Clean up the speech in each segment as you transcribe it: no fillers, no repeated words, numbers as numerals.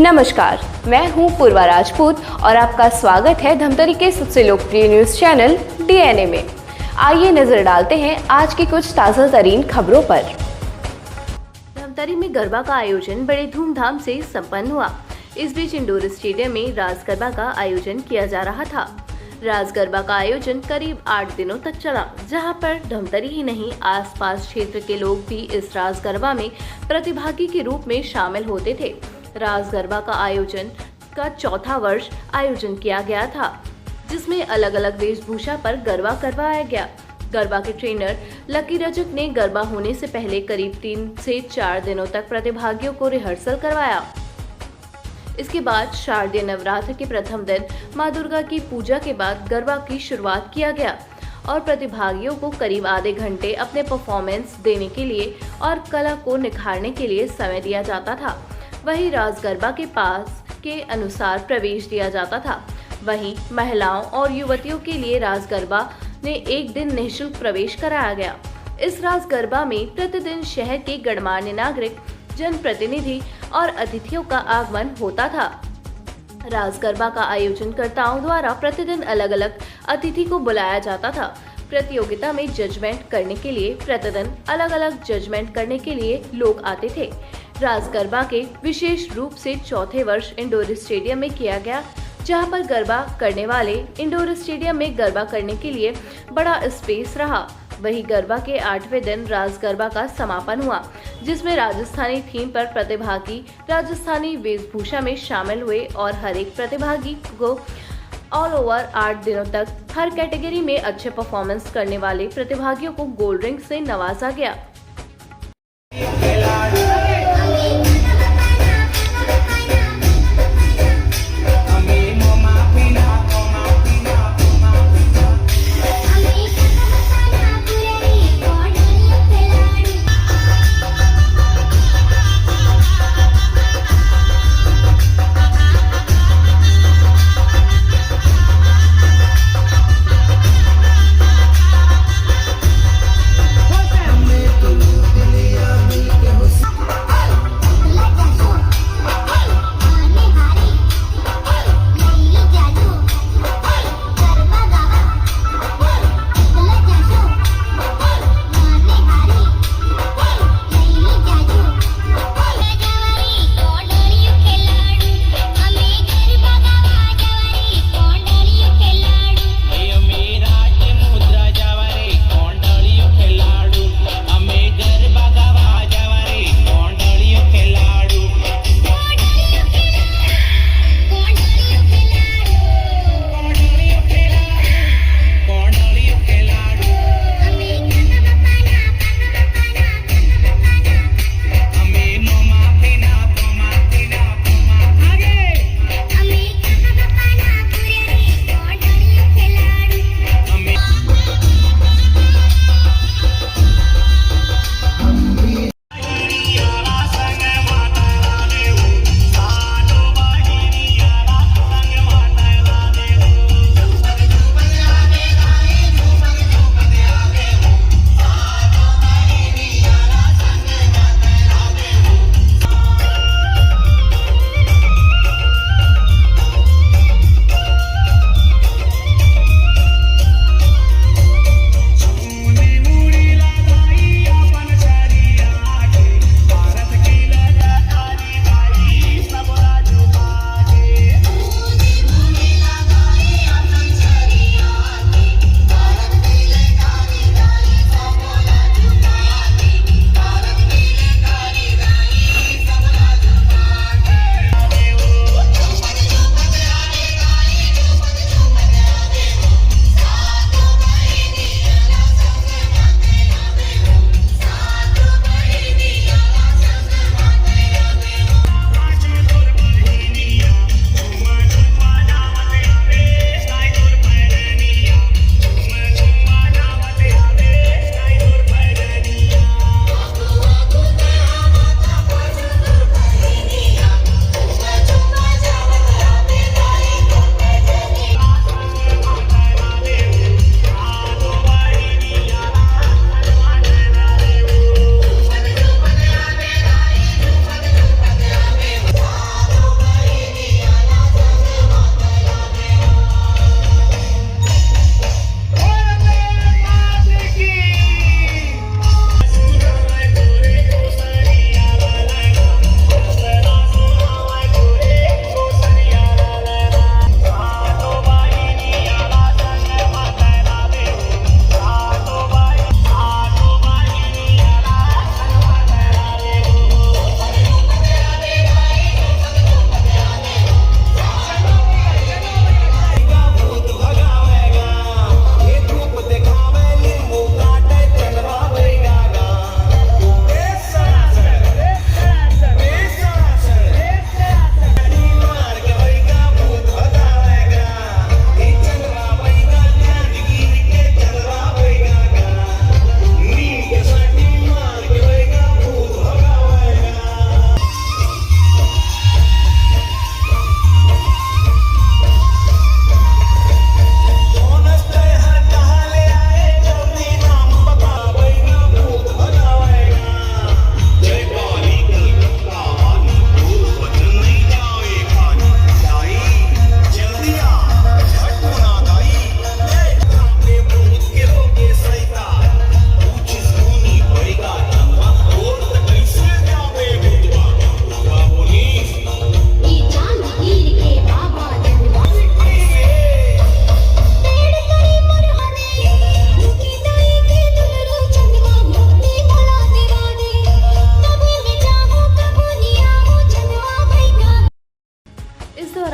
नमस्कार, मैं हूं पूर्वा राजपूत और आपका स्वागत है धमतरी के सबसे लोकप्रिय न्यूज चैनल डीएनए में। आइए नजर डालते हैं आज की कुछ ताज़ा तरीन खबरों पर। धमतरी में गरबा का आयोजन बड़े धूमधाम से संपन्न हुआ। इस बीच इंडोर स्टेडियम में रास गरबा का आयोजन किया जा रहा था। रास गरबा का आयोजन करीब 8 दिनों तक चला, जहां पर धमतरी ही नहीं आसपास क्षेत्र के लोग भी इस रास गरबा में प्रतिभागी के रूप में शामिल होते थे। रास गरबा का आयोजन का चौथा वर्ष आयोजन किया गया था, जिसमें अलग अलग वेशभूषा पर गरबा करवाया गया। गरबा के ट्रेनर लकी रजक ने गरबा होने से पहले करीब 3 से 4 दिनों तक प्रतिभागियों को रिहर्सल करवाया। इसके बाद शारदीय नवरात्र के प्रथम दिन मां दुर्गा की पूजा के बाद गरबा की शुरुआत किया गया और प्रतिभागियों को करीब आधे घंटे अपने परफॉर्मेंस देने के लिए और कला को निखारने के लिए समय दिया जाता था। वहीं रास गरबा के पास के अनुसार प्रवेश दिया जाता था। वहीं महिलाओं और युवतियों के लिए रास गरबा ने एक दिन निःशुल्क प्रवेश कराया गया। इस रास गरबा में प्रतिदिन शहर के गणमान्य नागरिक, जनप्रतिनिधि और अतिथियों का आगमन होता था। रास गरबा का आयोजनकर्ताओं द्वारा प्रतिदिन अलग अलग अतिथि को बुलाया जाता था। प्रतियोगिता में जजमेंट करने के लिए प्रतिदिन अलग अलग जजमेंट करने के लिए लोग आते थे। रास गरबा के विशेष रूप से चौथे वर्ष इंडोर स्टेडियम में किया गया, जहां पर गरबा करने वाले इंडोर स्टेडियम में गरबा करने के लिए बड़ा स्पेस रहा। वहीं गरबा के 8वें दिन रास गरबा का समापन हुआ, जिसमें राजस्थानी थीम पर प्रतिभागी राजस्थानी वेशभूषा में शामिल हुए और हर एक प्रतिभागी को ऑल ओवर 8 दिनों तक हर कैटेगरी में अच्छे परफॉर्मेंस करने वाले प्रतिभागियों को गोल्ड रिंग से नवाजा गया।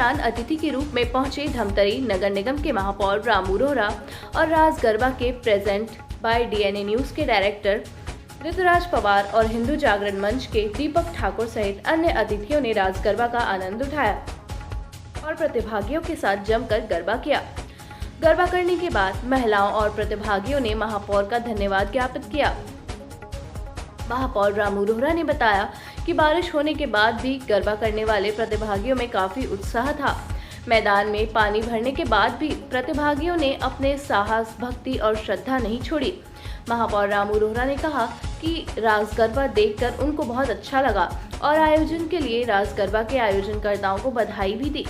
दौरान अतिथि के रूप में पहुंचे धमतरी नगर निगम के महापौर रामू रोहरा और राज गरबा के प्रेजेंट बाय डीएनए न्यूज के डायरेक्टर ऋतुराज पवार और हिंदू जागरण मंच के दीपक ठाकुर सहित अन्य अतिथियों ने राज गरबा का आनंद उठाया और प्रतिभागियों के साथ जमकर गरबा किया। गरबा करने के बाद महिलाओं और प्रतिभागियों ने महापौर का धन्यवाद ज्ञापित किया। महापौर रामू रोहरा ने बताया कि बारिश होने के बाद भी गरबा करने वाले प्रतिभागियों में काफी उत्साह था। मैदान में पानी भरने के बाद भी प्रतिभागियों ने अपने साहस, भक्ति और श्रद्धा नहीं छोड़ी। महापौर रामू रोहरा ने कहा कि रास गरबा देखकर उनको बहुत अच्छा लगा और आयोजन के लिए रास गरबा के आयोजनकर्ताओं को बधाई भी दी।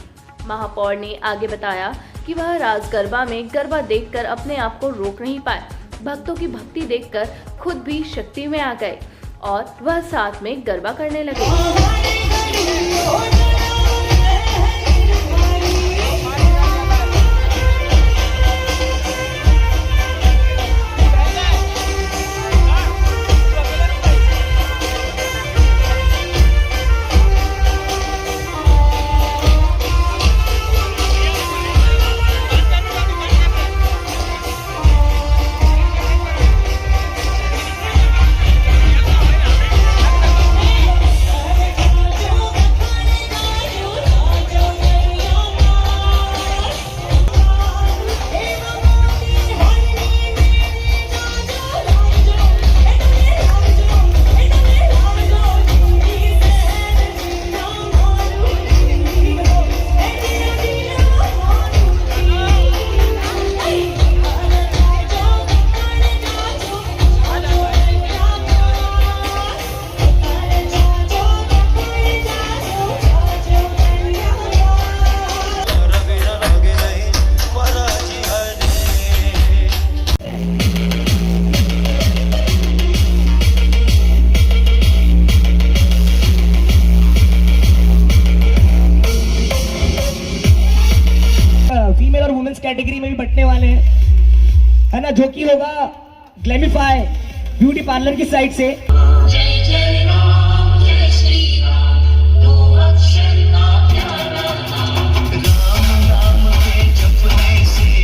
महापौर ने आगे बताया कि वह रास गरबा में गरबा देखकर अपने आप को रोक नहीं पाए। भक्तों की भक्ति देखकर खुद भी शक्ति में आ गए और वह साथ में गरबा करने लगे। फीमेल और वुमेन्स कैटेगरी में भी बंटने वाले हैं, है ना, जो कि होगा ग्लैमिफाई ब्यूटी पार्लर की साइड से। जय जय राम जय श्री राम, दो अक्षर का प्यारा नाम, राम नाम के जपने से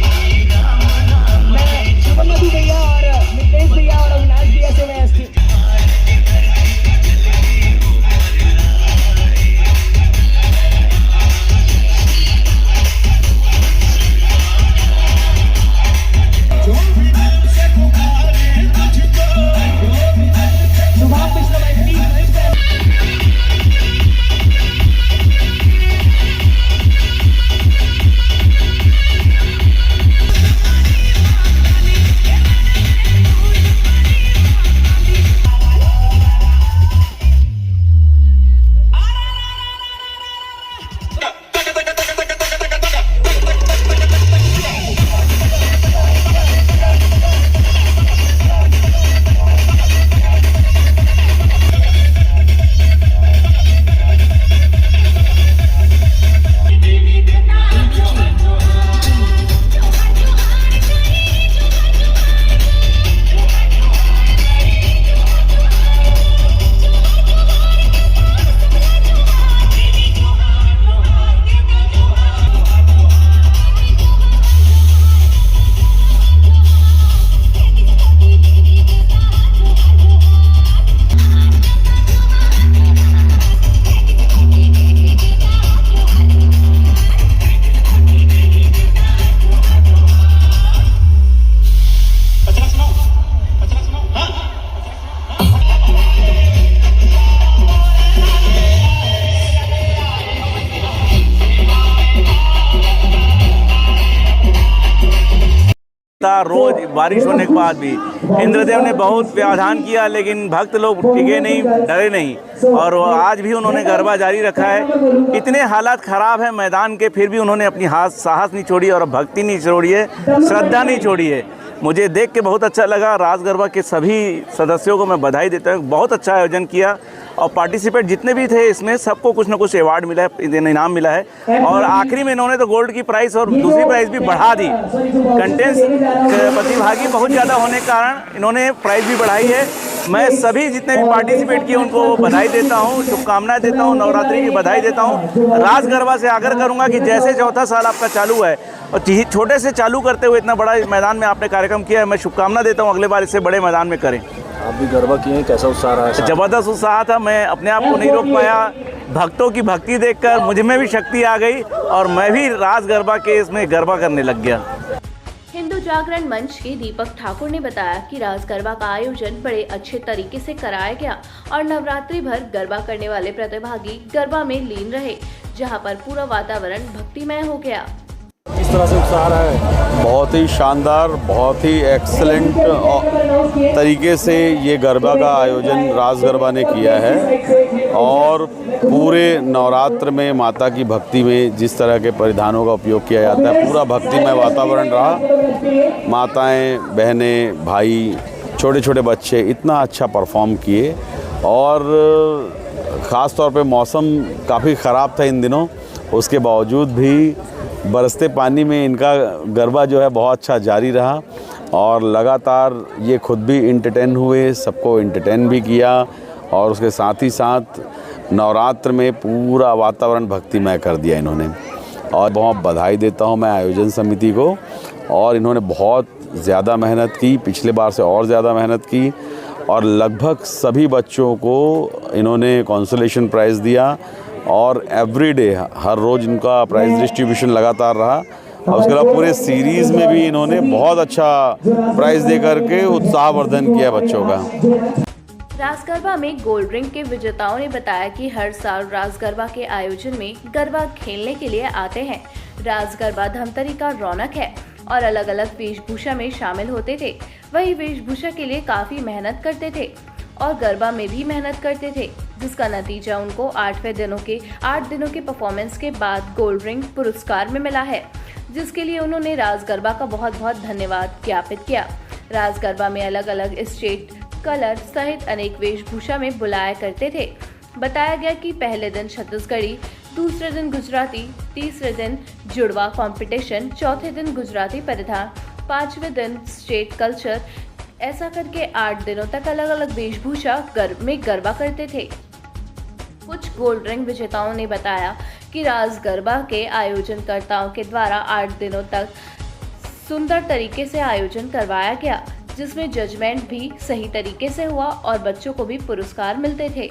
राम नाम। मैं शुभम भैया और नितेश भैया और अविनाश भैया से मैं रोज बारिश होने के बाद भी इंद्रदेव ने बहुत व्यवधान किया, लेकिन भक्त लोग टिके नहीं, डरे नहीं और आज भी उन्होंने गरबा जारी रखा है। इतने हालात खराब है मैदान के, फिर भी उन्होंने अपनी साहस नहीं छोड़ी और भक्ति नहीं छोड़ी है, श्रद्धा नहीं छोड़ी है। मुझे देख के बहुत अच्छा लगा। रास गरबा के सभी सदस्यों को मैं बधाई देता हूँ, बहुत अच्छा आयोजन किया और पार्टिसिपेट जितने भी थे इसमें सबको कुछ ना कुछ अवार्ड मिला है, इनाम मिला है और आखिरी में इन्होंने तो गोल्ड की प्राइस और दूसरी प्राइस भी बढ़ा दी। कंटेंट्स प्रतिभागी बहुत ज़्यादा होने के कारण इन्होंने प्राइस भी बढ़ाई है मैं सभी जितने भी पार्टिसिपेट किए उनको बधाई देता हूँ, शुभकामनाएं देता हूँ, नवरात्रि की बधाई देता हूँ। रास गरबा से आग्रह करूँगा कि जैसे चौथा साल आपका चालू है और छोटे से चालू करते हुए इतना बड़ा मैदान में आपने कार्यक्रम किया है, मैं शुभकामना देता हूँ अगले बार इससे बड़े मैदान में करें। आप भी गरबा किए हैं, कैसा उत्साह रहा है? जबरदस्त उत्साह था, मैं अपने आप को नहीं रोक पाया। भक्तों की भक्ति देखकर मुझ में भी शक्ति आ गई और मैं भी रास गरबा के इसमें गरबा करने लग गया। हिंदू जागरण मंच के दीपक ठाकुर ने बताया कि रास गरबा का आयोजन बड़े अच्छे तरीके से कराया गया और नवरात्रि भर गरबा करने वाले प्रतिभागी गरबा में लीन रहे, जहां पर पूरा वातावरण भक्तिमय हो गया। किस तरह से उत्साह रहा है? बहुत ही शानदार, बहुत ही एक्सीलेंट तरीके से ये गरबा का आयोजन रास गरबा ने किया है और पूरे नवरात्र में माता की भक्ति में जिस तरह के परिधानों का उपयोग किया जाता है, पूरा भक्तिमय वातावरण रहा। माताएं, बहनें, भाई, छोटे छोटे बच्चे इतना अच्छा परफॉर्म किए और ख़ास तौर पे मौसम काफ़ी ख़राब था इन दिनों, उसके बावजूद भी बरसते पानी में इनका गरबा जो है बहुत अच्छा जारी रहा और लगातार ये खुद भी इंटरटेन हुए, सबको इंटरटेन भी किया और उसके साथ ही साथ नवरात्र में पूरा वातावरण भक्तिमय कर दिया इन्होंने। और बहुत बधाई देता हूँ मैं आयोजन समिति को, और इन्होंने बहुत ज़्यादा मेहनत की, पिछले बार से और ज़्यादा मेहनत की और लगभग सभी बच्चों को इन्होंने कंसोलेशन प्राइज़ दिया और एवरीडे हर रोज़ इनका प्राइज़ डिस्ट्रीब्यूशन लगातार रहा और उसके अलावा पूरे सीरीज़ में भी इन्होंने बहुत अच्छा प्राइज़ दे करके उत्साहवर्धन किया बच्चों का। रास गरबा में गोल्ड रिंग के विजेताओं ने बताया कि हर साल रास गरबा के आयोजन में गरबा खेलने के लिए आते हैं। रास गरबा धमतरी का रौनक है और अलग अलग वेशभूषा में शामिल होते थे। वही वेशभूषा के लिए काफी मेहनत करते थे और गरबा में भी मेहनत करते थे, जिसका नतीजा उनको 8 दिनों के परफॉर्मेंस के बाद गोल्ड रिंग पुरस्कार में मिला है, जिसके लिए उन्होंने रास गरबा का बहुत बहुत धन्यवाद ज्ञापित किया। रास गरबा में अलग अलग स्टेट कलर सहित अनेक वेशभूषा में बुलाया करते थे। बताया गया कि पहले दिन छत्तीसगढ़ी, दूसरे दिन गुजराती, तीसरे दिन जुड़वा कंपटीशन, चौथे दिन गुजराती परिधान, 5वें दिन स्टेट कल्चर, ऐसा करके 8 दिनों तक अलग अलग वेशभूषा में गरबा करते थे। कुछ गोल्ड रिंग विजेताओं ने बताया कि रास गरबा के आयोजनकर्ताओं के द्वारा 8 दिनों तक सुंदर तरीके से आयोजन करवाया गया, जिसमें जजमेंट भी सही तरीके से हुआ और बच्चों को भी पुरस्कार मिलते थे।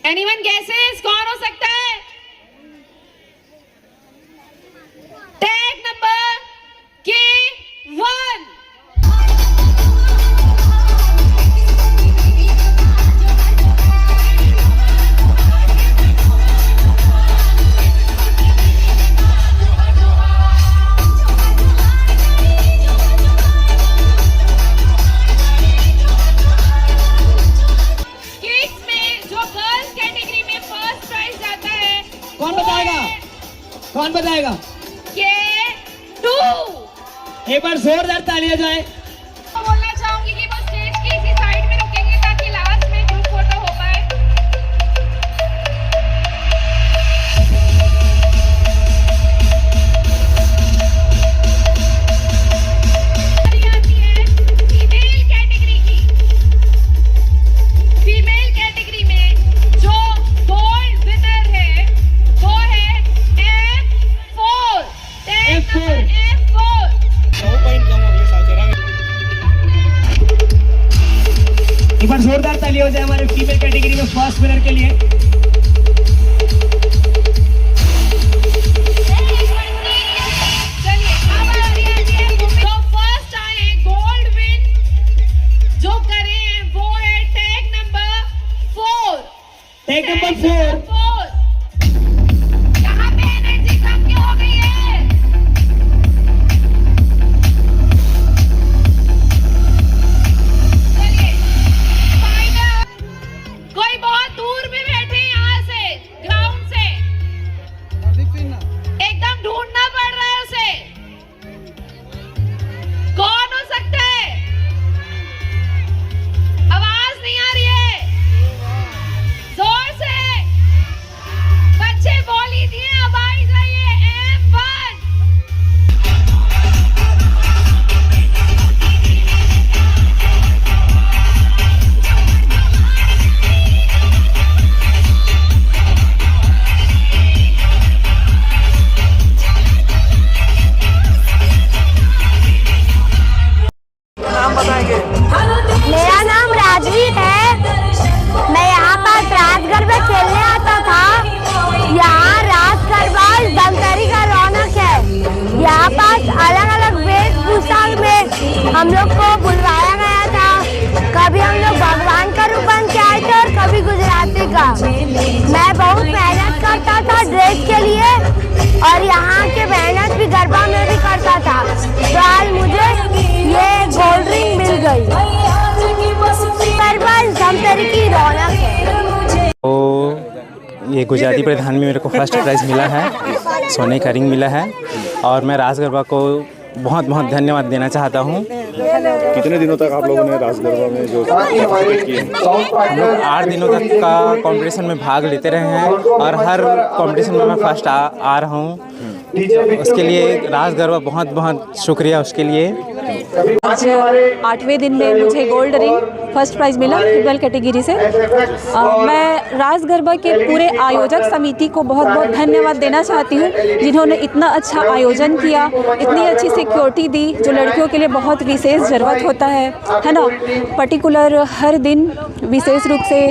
एनीवन गेसेस कौन हो सकता है? Tag number K1। कौन बताएगा? K2। एक बार जोरदार तालियां जाए। बोलना चाहूंगी कि वो स्टेज की इसी साइड में रुकेंगे ताकि लास्ट में ग्रुप फोटो हो पाए। फीमेल कैटेगरी में जो गोल्ड विनर है वो है F4। F4। एक बार जोरदार तालियां हो जाए हमारे फीमेल कैटेगरी में फर्स्ट विनर के लिए। चलिए तो फर्स्ट आए गोल्ड विन जो करे हैं वो है टैग नंबर 4। Tag number 4। यहाँ पे एनर्जी कम क्यों हो गई है? चलिए फाइनल। कोई बहुत दूर में बैठे यहाँ से ग्राउंड से, एकदम ढूंढना पड़ रहा है उसे। कौन हो सकता है? आवाज नहीं आ रही है, जोर से बच्चे बोल ही दिए, अब आ ही जाइए। M1। मेरा नाम राजवीर है। मैं यहाँ पर रास गरबा खेलने आता था। यहाँ रास गरबा धमतरी का रौनक है। यहाँ पास अलग अलग वेशभूषा में हम लोग को बुलवाया गया था। कभी हम लोग भगवान का रूप बन के आए थे और कभी गुजराती का। मैं बहुत मेहनत करता था ड्रेस के लिए और यहाँ के मेहनत भी गरबा में भी करता था। तो आज मुझे ये गोल्ड रिंग मिल गई। गरबा धमतरी की रौनक है। तो ये गुजराती प्रधान में मेरे को फर्स्ट प्राइज़ मिला है, सोने का रिंग मिला है और मैं रास गरबा को बहुत बहुत धन्यवाद देना चाहता हूँ। कितने दिनों तक आप लोगों ने रास गरबा में जो पार्टिसिपेट किए? हम लोग 8 दिनों तक का कंपटीशन में भाग लेते रहे हैं और हर कंपटीशन में मैं फर्स्ट आ रहा हूँ। उसके लिए रास गरबा बहुत बहुत शुक्रिया उसके लिए। आज 8वें दिन में मुझे गोल्ड रिंग फर्स्ट प्राइज़ मिला फीमेल कैटेगरी से। मैं रास गरबा के पूरे आयोजक समिति को बहुत बहुत धन्यवाद देना चाहती हूँ, जिन्होंने इतना अच्छा आयोजन किया, इतनी अच्छी सिक्योरिटी दी जो लड़कियों के लिए बहुत विशेष ज़रूरत होता है ना। पर्टिकुलर हर दिन विशेष रूप से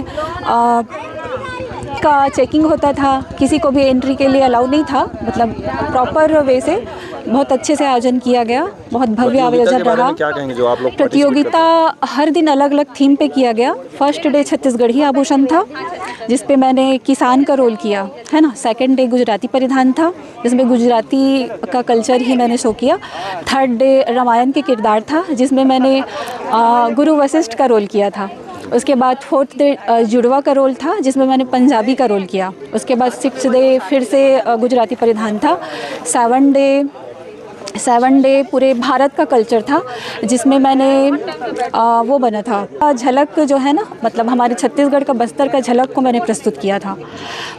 का चेकिंग होता था, किसी को भी एंट्री के लिए अलाउ नहीं था। मतलब प्रॉपर वे से बहुत अच्छे से आयोजन किया गया, बहुत भव्य आयोजन रहा। क्या कहेंगे जो आप लोग प्रतियोगिता हर दिन अलग अलग थीम पे किया गया। फर्स्ट डे छत्तीसगढ़ी आभूषण था जिस पे मैंने किसान का रोल किया है ना। सेकंड डे गुजराती परिधान था जिसमें गुजराती का कल्चर ही मैंने शो किया। थर्ड डे रामायण के किरदार था जिसमें मैंने गुरु वशिष्ठ का रोल किया था। उसके बाद फोर्थ डे जुड़वा का रोल था जिसमें मैंने पंजाबी का रोल किया। उसके बाद सिक्स्थ डे फिर से गुजराती परिधान था। सेवन डे पूरे भारत का कल्चर था जिसमें मैंने वो बना था झलक जो है ना, मतलब हमारे छत्तीसगढ़ का बस्तर का झलक को मैंने प्रस्तुत किया था।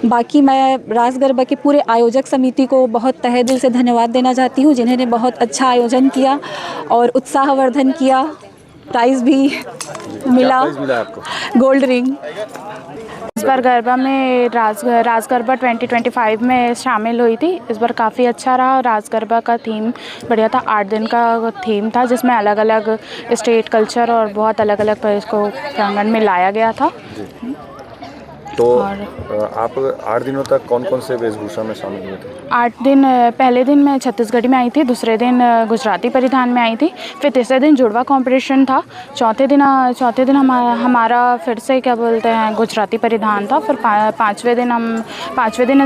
बाकी मैं रास गरबा के पूरे आयोजक समिति को बहुत तहे दिल से धन्यवाद देना चाहती हूँ, जिन्होंने बहुत अच्छा आयोजन किया और उत्साहवर्धन किया। प्राइज़ भी मिला आपको? Gold ring. इस बार गरबा में रास गरबा 2025 में शामिल हुई थी। इस बार काफ़ी अच्छा रहा। रास गरबा का थीम बढ़िया था। 8 दिन का थीम था जिसमें अलग अलग स्टेट कल्चर और बहुत अलग अलग इसको प्रांगण में लाया गया था। तो आप 8 दिनों तक कौन कौन से वेशभूषा में शामिल हुए थे? 8 दिन, पहले दिन मैं छत्तीसगढ़ी में आई थी, दूसरे दिन गुजराती परिधान में आई थी, फिर तीसरे दिन जुड़वा कंपटीशन था, चौथे दिन हमारा फिर से क्या बोलते हैं गुजराती परिधान था, फिर पाँचवें दिन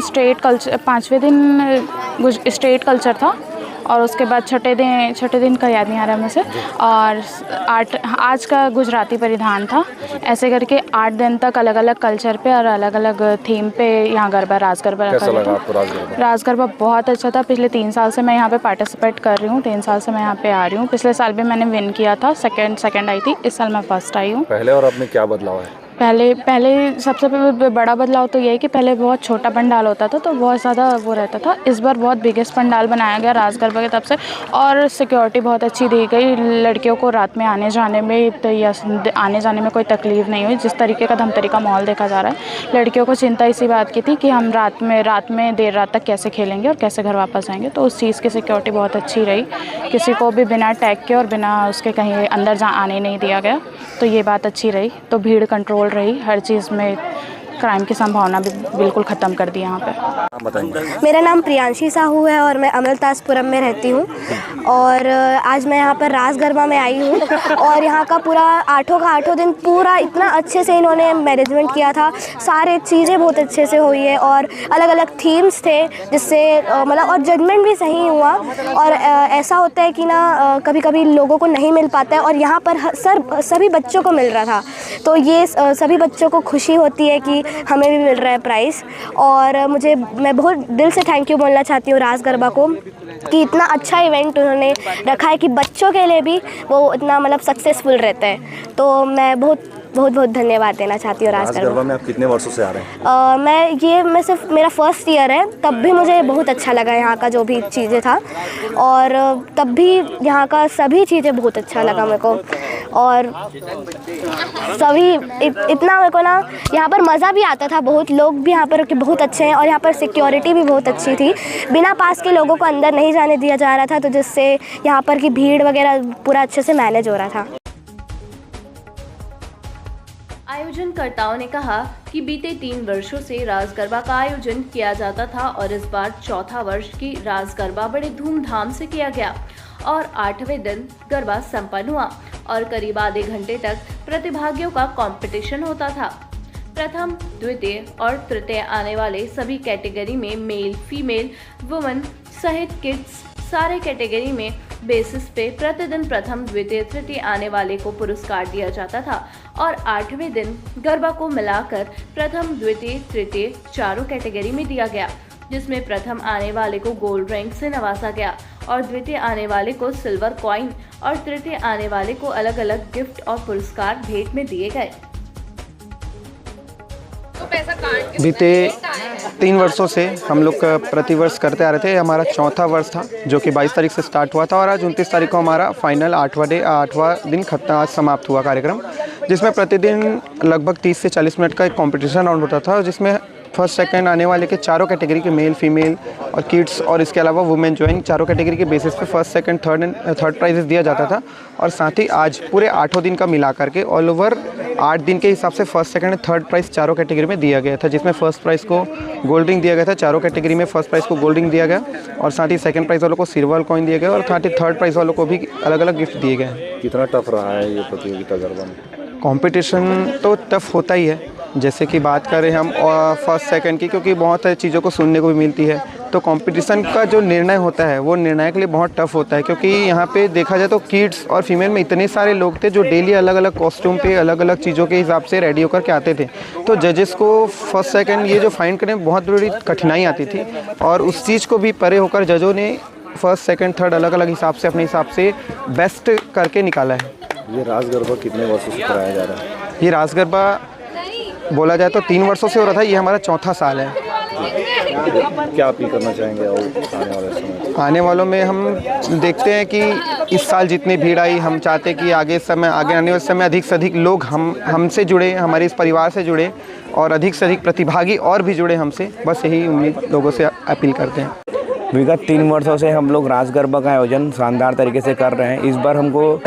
स्टेट कल्चर था, और उसके बाद छठे दिन का याद नहीं आ रहा मुझे, और आज का गुजराती परिधान था। ऐसे करके 8 दिन तक अलग अलग कल्चर पे और अलग अलग थीम पे यहाँ गरबा रास गरबा कैसा लगा आपको रास गरबा बहुत अच्छा था। पिछले 3 साल से मैं यहाँ पे पार्टिसिपेट कर रही हूँ, 3 साल से मैं यहाँ पे आ रही हूँ। पिछले साल भी मैंने विन किया था, सेकंड आई थी, इस साल मैं फर्स्ट आई हूँ। पहले और अब में क्या बदलाव है? पहले सबसे बड़ा बदलाव तो ये है कि पहले बहुत छोटा पंडाल होता था तो बहुत ज़्यादा वो रहता था। इस बार बहुत बिगेस्ट पंडाल बनाया गया रास गरबा की तरफ से, और सिक्योरिटी बहुत अच्छी दी गई। लड़कियों को रात में आने जाने में कोई तकलीफ नहीं हुई। जिस तरीके का धमतरी का माहौल देखा जा रहा है, लड़कियों को चिंता इसी बात की थी कि हम रात में देर रात तक कैसे खेलेंगे और कैसे घर वापस आएंगे, तो उस चीज़ की सिक्योरिटी बहुत अच्छी रही। किसी को भी बिना टैग के और बिना उसके कहीं अंदर आने नहीं दिया गया, तो ये बात अच्छी रही। तो भीड़ कंट्रोल रही, हर चीज़ में क्राइम की संभावना भी बिल्कुल ख़त्म कर दी यहाँ पे। मेरा नाम प्रियांशी साहू है और मैं अमलतासपुरम में रहती हूँ, और आज मैं यहाँ पर रास गरबा में आई हूँ, और यहाँ का पूरा 8 दिन पूरा इतना अच्छे से इन्होंने मैनेजमेंट किया था। सारे चीज़ें बहुत अच्छे से हुई है, और अलग अलग थीम्स थे जिससे मतलब, और जजमेंट भी सही हुआ। और ऐसा होता है कि ना कभी कभी लोगों को नहीं मिल पाता है, और यहाँ पर सभी बच्चों को मिल रहा था, तो ये सभी बच्चों को खुशी होती है कि हमें भी मिल रहा है प्राइज़। और मैं बहुत दिल से थैंक यू बोलना चाहती हूँ रास गरबा को कि इतना अच्छा इवेंट उन्होंने रखा है कि बच्चों के लिए भी वो इतना मतलब सक्सेसफुल रहता है। तो मैं बहुत धन्यवाद देना चाहती हूँ रास गरबा में। आप कितने वर्षों से आ रहे हैं? मैं सिर्फ मेरा फर्स्ट ईयर है, तब भी मुझे बहुत अच्छा लगा यहाँ का जो भी चीज़ें था, और तब भी यहाँ का सभी चीज़ें बहुत अच्छा लगा मेरे को। और सभी इतना मेरे को ना यहाँ पर मज़ा भी आता था, बहुत लोग भी यहाँ पर के बहुत अच्छे हैं, और यहाँ पर सिक्योरिटी भी बहुत अच्छी थी। बिना पास के लोगों को अंदर नहीं जाने दिया जा रहा था, तो जिससे यहाँ पर की भीड़ वगैरह पूरा अच्छे से मैनेज हो रहा था। आयोजनकर्ताओं ने कहा कि बीते 3 वर्षों से रास गरबा का आयोजन किया जाता था, और इस बार चौथा वर्ष की रास गरबा बड़े धूमधाम से किया गया, और 8वें दिन गरबा संपन्न हुआ, और करीब आधे घंटे तक प्रतिभागियों का कंपटीशन होता था। प्रथम, द्वितीय और तृतीय आने वाले सभी कैटेगरी में मेल, फीमेल, वुमेन सहित किड्स सारे कैटेगरी में बेसिस पे प्रतिदिन प्रथम, द्वितीय, तृतीय आने वाले को पुरस्कार दिया जाता था, और 8वें दिन गरबा को मिलाकर प्रथम, द्वितीय, तृतीय चारों कैटेगरी में दिया गया, जिसमें प्रथम आने वाले को गोल्ड रैंक से नवाजा गया, और द्वितीय आने वाले को सिल्वर कॉइन, और तृतीय आने वाले को अलग अलग गिफ्ट और पुरस्कार भेंट में दिए गए। बीते 3 वर्षों से हम लोग प्रतिवर्ष करते आ रहे थे। हमारा चौथा वर्ष था जो कि 22 तारीख से स्टार्ट हुआ था, और आज 29 तारीख को हमारा फाइनल 8वां दिन आज समाप्त हुआ कार्यक्रम, जिसमें प्रतिदिन लगभग 30 से 40 मिनट का एक कंपटीशन राउंड होता था, जिसमें फर्स्ट सेकंड आने वाले के चारों कैटेगरी के मेल, फीमेल और किड्स, और इसके अलावा वुमेन ज्वाइन चारों कैटेगरी के बेसिस पे फर्स्ट, सेकंड, थर्ड प्राइजेस दिया जाता था। और साथ ही आज पूरे 8 दिन का मिला करके ऑल ओवर 8 दिन के हिसाब से फर्स्ट, सेकंड, थर्ड प्राइज़ चारों कैटेगरी में दिया गया था, जिसमें फर्स्ट प्राइज़ को गोल्ड रिंग दिया गया था। चारों कैटेगरी में फर्स्ट प्राइज़ को गोल्ड रिंग दिया गया, और साथ ही सेकंड प्राइज़ वालों को सिल्वर कॉइन दिया गया, और साथ ही थर्ड प्राइज़ वालों को भी अलग अलग गिफ्ट दिए गए। कितना टफ रहा है ये प्रतियोगिता गरबा में? कंपटीशन तो टफ होता ही है, जैसे कि बात करें हम फर्स्ट सेकंड की, क्योंकि बहुत सारी चीज़ों को सुनने को भी मिलती है, तो कंपटीशन का जो निर्णय होता है वो निर्णय के लिए बहुत टफ होता है, क्योंकि यहाँ पे देखा जाए तो किड्स और फीमेल में इतने सारे लोग थे जो डेली अलग अलग कॉस्ट्यूम पे अलग अलग चीज़ों के हिसाब से रेडी होकर के आते थे, तो जजेस को फर्स्ट सेकंड ये जो फाइंड करने में बहुत बड़ी कठिनाई आती थी, और उस चीज़ को भी परे होकर जजों ने फर्स्ट, सेकंड, थर्ड अलग अलग हिसाब से अपने हिसाब से बेस्ट करके निकाला है। ये रास गरबा कितने वर्षों से कराया जा रहा है? ये रास गरबा बोला जाए तो 3 वर्षों से हो रहा था, ये हमारा चौथा साल है। क्या अपील करना चाहेंगे और आने वाले समय? आने वालों में हम देखते हैं कि इस साल जितनी भीड़ आई, हम चाहते कि आगे आने वाले समय अधिक से अधिक लोग हमसे जुड़े, हमारे इस परिवार से जुड़े, और अधिक से अधिक प्रतिभागी और भी जुड़े हमसे। बस यही उम्मीद लोगों से अपील करते हैं। विगत 3 वर्षों से हम लोग रास गरबा का आयोजन शानदार तरीके से कर रहे हैं। इस बार हमको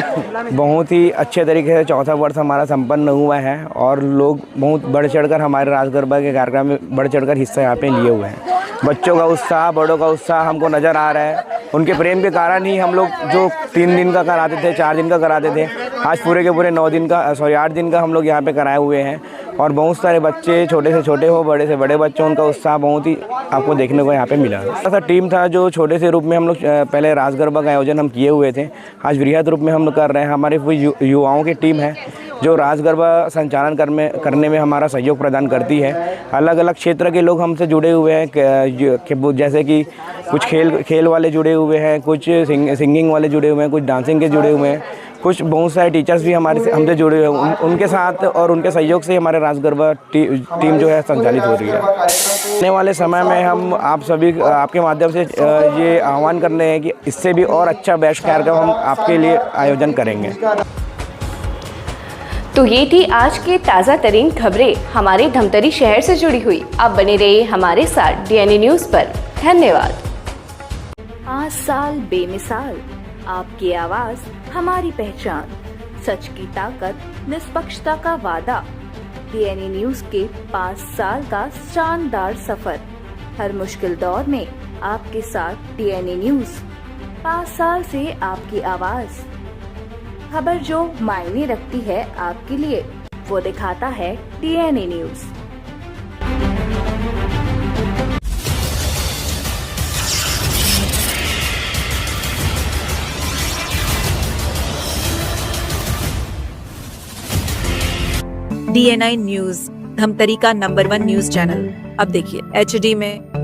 बहुत ही अच्छे तरीके से चौथा वर्ष हमारा संपन्न हुआ है और लोग बहुत बढ़ चढ़कर हमारे रास गरबा के कार्यक्रम में बढ़ चढ़कर हिस्सा यहाँ पे लिए हुए हैं। बच्चों का उत्साह, बड़ों का उत्साह हमको नज़र आ रहा है। उनके प्रेम के कारण ही हम लोग जो 3 दिन का कराते थे, 4 दिन का कराते थे, आज पूरे के पूरे 8 दिन का हम लोग यहाँ पे कराए हुए हैं। और बहुत सारे बच्चे, छोटे से छोटे हो, बड़े से बड़े बच्चों, उनका उत्साह बहुत ही आपको देखने को यहाँ पे मिला। ऐसा टीम था जो छोटे से रूप में हम लोग पहले रास गरबा का आयोजन हम किए हुए थे, आज वृहद रूप में हम लोग कर रहे हैं। हमारे पूरी युवाओं की टीम है जो रास गरबा संचालन करने में हमारा सहयोग प्रदान करती है। अलग अलग क्षेत्र के लोग हमसे जुड़े हुए हैं, जैसे कि कुछ खेल वाले जुड़े हुए हैं, कुछ सिंगिंग वाले जुड़े हुए हैं, कुछ डांसिंग के जुड़े हुए हैं, कुछ बहुत सारे टीचर्स भी हमसे जुड़े हुए हैं। उनके साथ और उनके सहयोग से हमारे रास गरबा टीम जो है संचालित हो रही है। आने वाले समय में हम आप सभी आपके माध्यम से ये आह्वान कर रहे हैं कि इससे भी और अच्छा बेस्ट कार्यक्रम हम आपके लिए आयोजन करेंगे। तो ये थी आज की ताज़ा तरीन खबरें हमारे धमतरी शहर से जुड़ी हुई। आप बने रहिए हमारे साथ डीएनए न्यूज़ पर। धन्यवाद। 5 साल बेमिसाल, आपकी आवाज़ हमारी पहचान, सच की ताकत, निष्पक्षता का वादा। डीएनए न्यूज़ के 5 साल का शानदार सफर, हर मुश्किल दौर में आपके साथ डीएनए न्यूज़। 5 साल से आपकी आवाज़, खबर जो मायने रखती है आपके लिए, वो दिखाता है DNA news. DNI news, Dhamtari का नंबर 1 न्यूज चैनल। अब देखिए HD में,